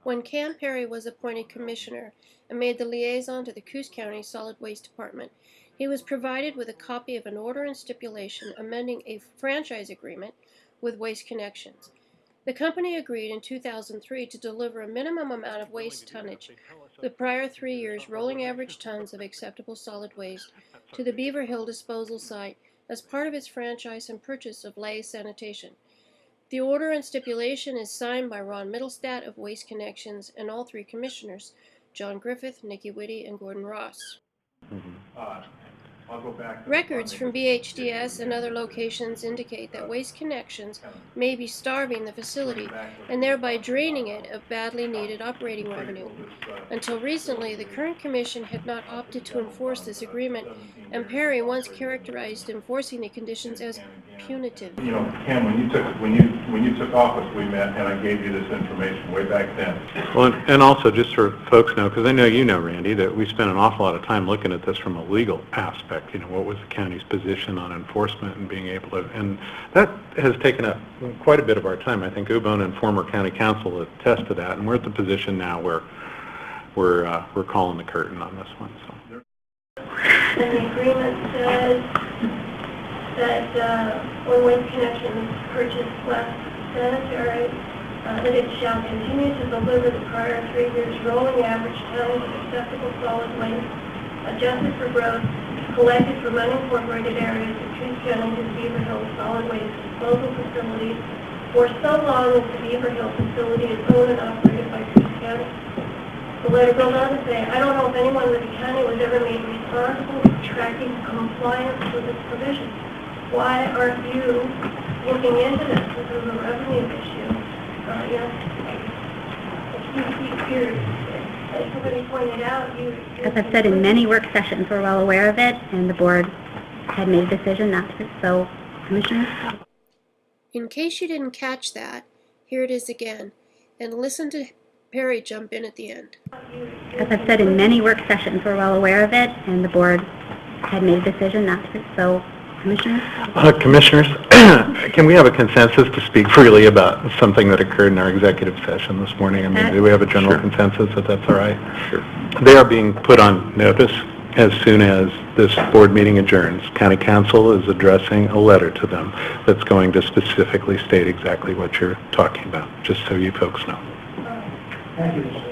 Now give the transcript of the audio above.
When Cam Parry was appointed commissioner and made the liaison to the Coos County Solid Waste Department, he was provided with a copy of an order and stipulation amending a franchise agreement with Waste Connections. The company agreed in 2003 to deliver a minimum amount of waste tonnage, the prior 3 years' rolling average tons of acceptable solid waste, to the Beaver Hill Disposal Site as part of its franchise and purchase of Les Sanitation. The order and stipulation is signed by Ron Mittelstaedt of Waste Connections and all three commissioners, John Griffith, Nikki, Whitty, and Gordon Ross. Records from BHDS and other locations indicate that Waste Connections may be starving the facility and thereby draining it of badly needed operating revenue. Until recently, the current commission had not opted to enforce this agreement, and Parry once characterized enforcing the conditions as punitive. You know, Cam, when you took office, we met and I gave you this information way back then. Well, and also just so folks know, because I know you know, Randy, that we spent an awful lot of time looking at this from a legal aspect. You know, what was the county's position on enforcement and being able to, and that has taken up quite a bit of our time. I think Ubon and former county council attest to that, and we're at the position now where we're calling the curtain on this one. So. And the agreement says that when Waste Connections purchased Les Sanitary, that it shall continue to deliver the prior 3 years rolling average tons of acceptable solid waste, adjusted for growth, collected from unincorporated areas of Coos County to the Beaver Hill Solid Waste Disposal Facility for so long as the Beaver Hill facility is owned and operated by Coos County. The letter goes on to say, I don't know if anyone with the county was ever made responsible for tracking compliance with this provision. Why aren't you looking into this? This is a revenue issue. As somebody pointed out, as I've said in many work sessions, we're well aware of it, and the board had made a decision not to. So, Commissioners? In case you didn't catch that, here it is again, and listen to Parry jump in at the end. As I've said in many work sessions, we're well aware of it, and the board had made a decision not to. So, Commissioners? Commissioners, can we have a consensus to speak freely about something that occurred in our executive session this morning? I mean, do we have a general consensus that that's all right? Sure. They are being put on notice as soon as this board meeting adjourns. County Council is addressing a letter to them that's going to specifically state exactly what you're talking about, just so you folks know. Thank you.